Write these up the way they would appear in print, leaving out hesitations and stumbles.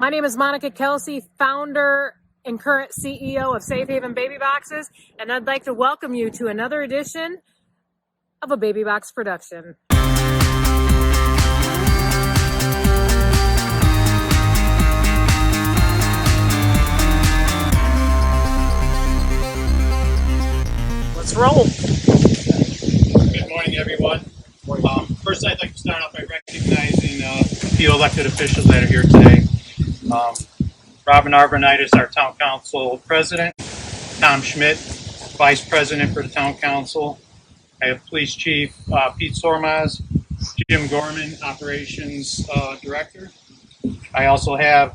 My name is Monica Kelley, founder and current CEO of Safe Haven Baby Boxes, and I'd like to welcome you to another edition of a Baby Box production. Let's roll. Good morning, everyone. First, I'd like to start off by recognizing a few elected officials that are here today. Robin Arvanitis, our Town Council President. Tom Schmidt, Vice President for the Town Council. I have Police Chief Pete Sormaz. Jim Gorman, Operations Director. I also have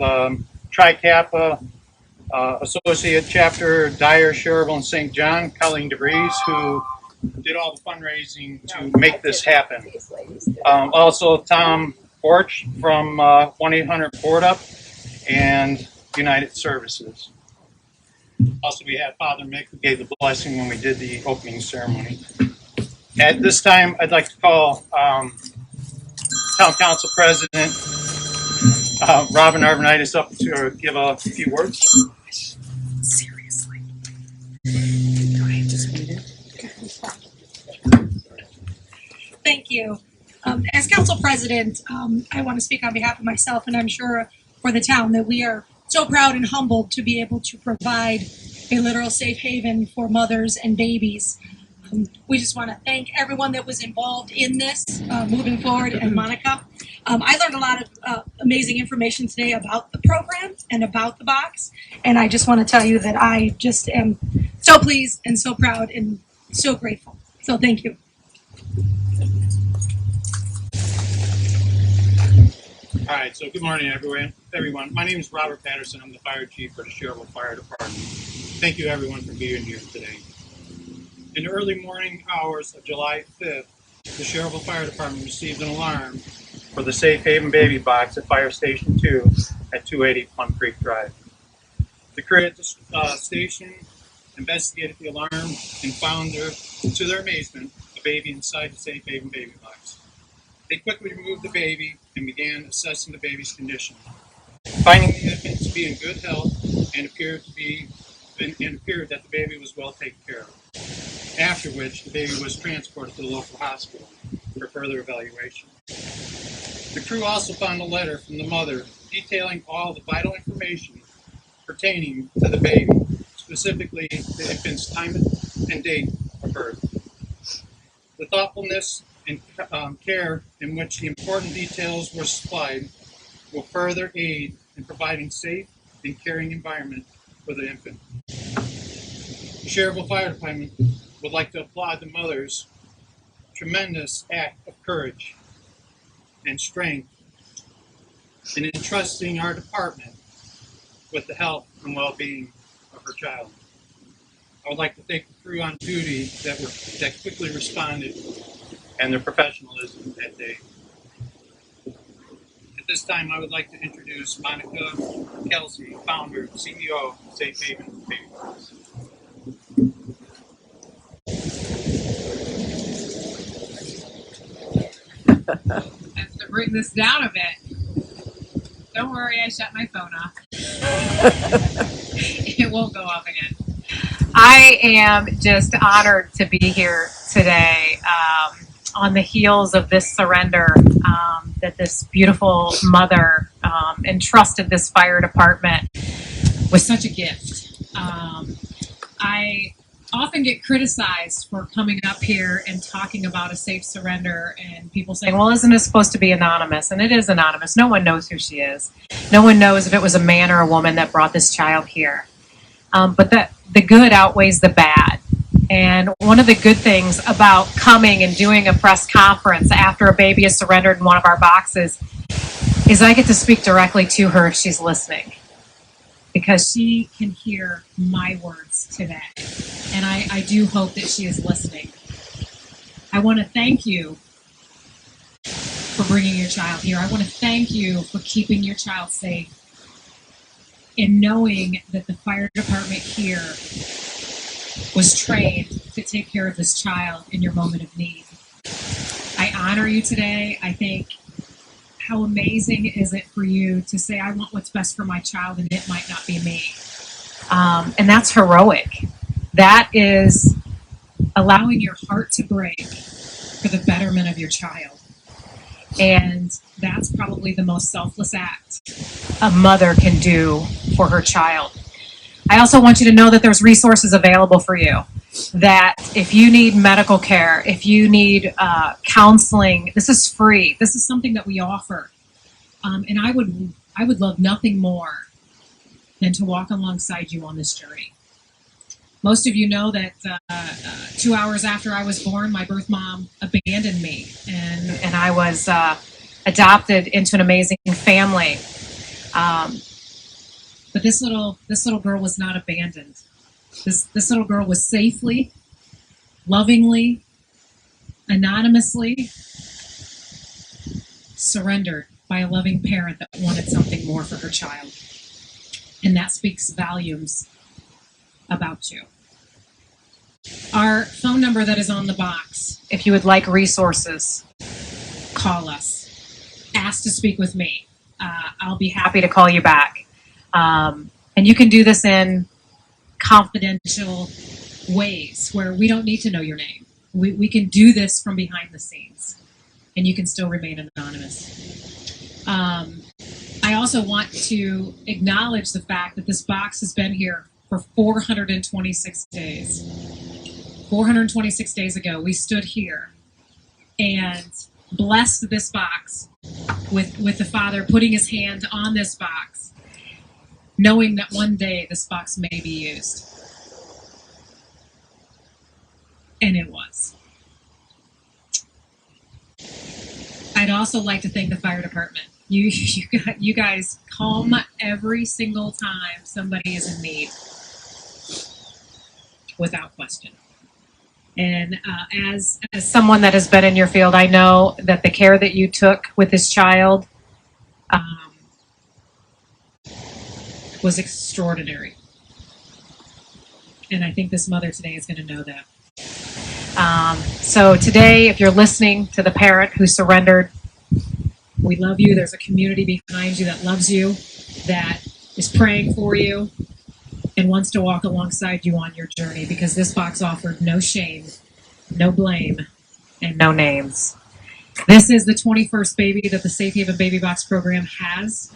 Tri-Kappa Associate Chapter Dyer, Schererville, and St. John, Colleen DeVries, who did all the fundraising to make this happen. Also, Tom Borch from 1-800-BOARD-UP and United Services. Also, we had Father Mick, who gave the blessing when we did the opening ceremony. At this time, I'd like to call Town Council President Robin Arvanitis up to give a few words. Seriously. Thank you. As Council President, I want to speak on behalf of myself and I'm sure for the town that we are so proud and humbled to be able to provide a literal safe haven for mothers and babies. We just want to thank everyone that was involved in this moving forward, and Monica. I learned a lot of amazing information today about the program and about the box, and I just want to tell you that I just am so pleased and so proud and so grateful. So thank you. All right, so good morning, everyone. My name is Robert Patterson. I'm the Fire Chief for the Schererville Fire Department. Thank you, everyone, for being here today. In the early morning hours of July 5th, the Schererville Fire Department received an alarm for the Safe Haven Baby Box at Fire Station 2 at 280 Plum Creek Drive. The crew at the station investigated the alarm and found, to their amazement, a baby inside the Safe Haven Baby Box. They quickly removed the baby and began assessing the baby's condition, finding the infant to be in good health and appeared that the baby was well taken care of. After which, the baby was transported to the local hospital for further evaluation. The crew also found a letter from the mother detailing all the vital information pertaining to the baby, specifically the infant's time and date of birth. The thoughtfulness and care in which the important details were supplied will further aid in providing safe and caring environment for the infant. The Schererville Fire Department would like to applaud the mother's tremendous act of courage and strength in entrusting our department with the health and well-being of her child. I would like to thank the crew on duty that quickly responded and their professionalism that day. At this time, I would like to introduce Monica Kelley, founder and CEO of Safe Haven Baby Box. I have to bring this down a bit. Don't worry, I shut my phone off. It won't go off again. I am just honored to be here today on the heels of this surrender that this beautiful mother entrusted this fire department with such a gift. I often get criticized for coming up here and talking about a safe surrender, and people saying, well, isn't it supposed to be anonymous? And it is anonymous. No one knows who she is. No one knows if it was a man or a woman that brought this child here. But the good outweighs the bad. And one of the good things about coming and doing a press conference after a baby is surrendered in one of our boxes is I get to speak directly to her if she's listening, because she can hear my words today. And I do hope that she is listening. I want to thank you for bringing your child here. I want to thank you for keeping your child safe and knowing that the fire department here was trained to take care of this child in your moment of need. I honor you today. I think how amazing is it for you to say, I want what's best for my child, and it might not be me. And that's heroic. That is allowing your heart to break for the betterment of your child. And that's probably the most selfless act a mother can do for her child. I also want you to know that there's resources available for you. That if you need medical care, if you need counseling, this is free. This is something that we offer. And I would love nothing more than to walk alongside you on this journey. Most of you know that 2 hours after I was born, my birth mom abandoned me, and I was adopted into an amazing family. But this little girl was not abandoned. This little girl was safely, lovingly, anonymously surrendered by a loving parent that wanted something more for her child. And that speaks volumes about you. Our phone number that is on the box, if you would like resources, call us. Ask to speak with me. I'll be happy to call you back. And you can do this in confidential ways where we don't need to know your name. We can do this from behind the scenes, and you can still remain anonymous. I also want to acknowledge the fact that this box has been here for 426 days. 426 days ago, we stood here and blessed this box with the Father putting his hand on this box, knowing that one day this box may be used. And it was. I'd also like to thank the fire department. You guys come every single time somebody is in need, without question. And as someone that has been in your field, I know that the care that you took with this child was extraordinary. And I think this mother today is going to know that. So today, if you're listening to the parent who surrendered, we love you. There's a community behind you that loves you, that is praying for you, and wants to walk alongside you on your journey, because this box offered no shame, no blame, and no names. This is the 21st baby that the Safe Haven Baby Box program has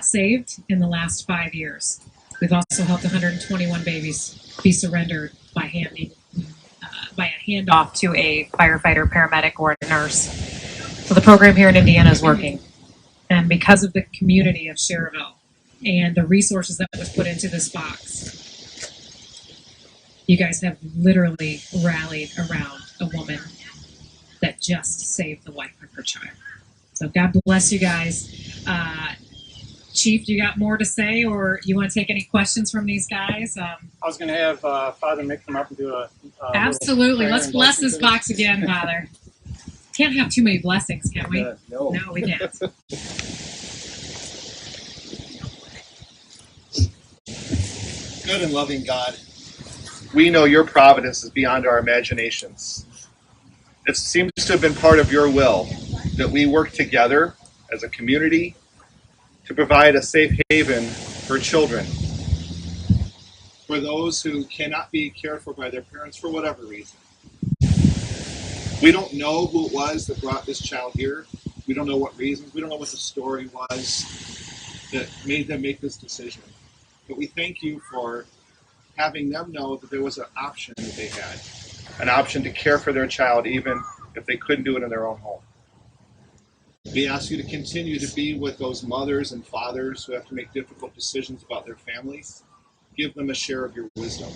saved in the last 5 years. We've also helped 121 babies be surrendered by a handoff to a firefighter, paramedic, or a nurse. So the program here in Indiana is working. And because of the community of Schererville and the resources that was put into this box, you guys have literally rallied around a woman that just saved the life of her child. So God bless you guys. Chief, do you got more to say, or you want to take any questions from these guys? I was going to have Father Mick come up and do a absolutely. Let's bless this box again, Father. Can't have too many blessings, can we? No, we can't. Good and loving God, we know your providence is beyond our imaginations. It seems to have been part of your will that we work together as a community to provide a safe haven for children. for those who cannot be cared for by their parents for whatever reason. We don't know who it was that brought this child here. We don't know what reasons. We don't know what the story was that made them make this decision. But we thank you for having them know that there was an option that they had. An option to care for their child even if they couldn't do it in their own home. We ask you to continue to be with those mothers and fathers who have to make difficult decisions about their families. Give them a share of your wisdom.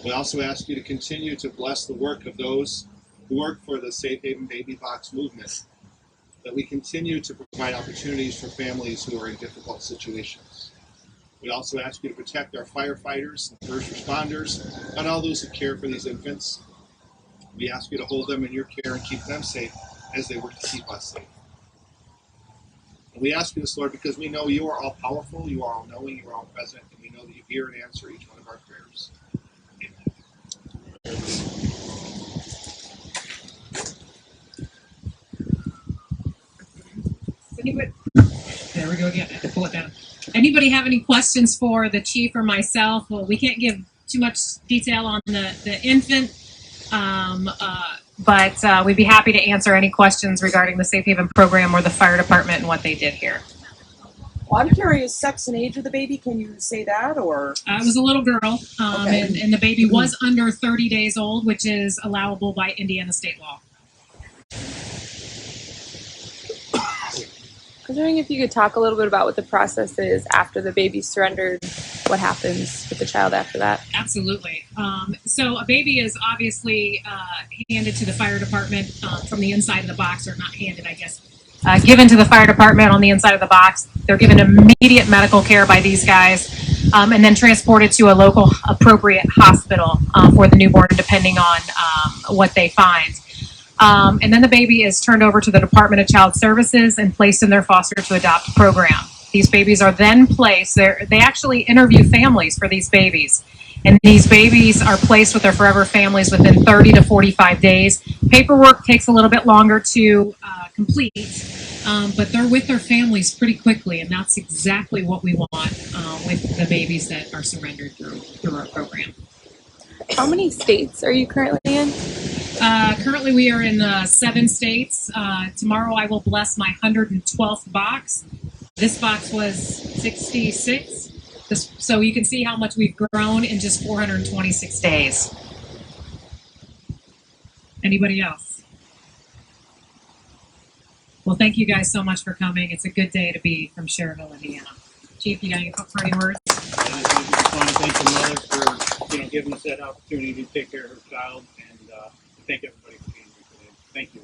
We also ask you to continue to bless the work of those who work for the Safe Haven Baby Box movement, that we continue to provide opportunities for families who are in difficult situations. We also ask you to protect our firefighters and first responders and all those who care for these infants. We ask you to hold them in your care and keep them safe as they work to keep us safe. And we ask you this, Lord, because we know you are all powerful, you are all knowing, you are all present, and we know that you hear and answer each one of our prayers. Amen. Anybody? There we go again. I have to pull it down. Anybody have any questions for the chief or myself? Well, we can't give too much detail on the infant, but we'd be happy to answer any questions regarding the Safe Haven program or the fire department and what they did here. Well, I'm curious, sex and age of the baby. Can you say that, or? It was a little girl, Okay. and the baby was under 30 days old, which is allowable by Indiana state law. I was wondering if you could talk a little bit about what the process is after the baby's surrendered, what happens with the child after that. Absolutely. So a baby is obviously handed to the fire department from the inside of the box, or not handed, I guess. Given to the fire department on the inside of the box. They're given immediate medical care by these guys, and then transported to a local appropriate hospital for the newborn, depending on what they find. And then the baby is turned over to the Department of Child Services and placed in their foster to adopt program. These babies are then placed, they actually interview families for these babies. And these babies are placed with their forever families within 30 to 45 days. Paperwork takes a little bit longer to complete, but they're with their families pretty quickly, and that's exactly what we want with the babies that are surrendered through our program. How many states are you currently in? Currently, we are in 7 states. Tomorrow, I will bless my 112th box. This box was 66. So you can see how much we've grown in just 426 days. Anybody else? Well, thank you guys so much for coming. It's a good day to be from Schererville, Indiana. Chief, you got any words? I just want to thank the mother for giving us that opportunity to take care of her child, and thank everybody for being here today. Thank you.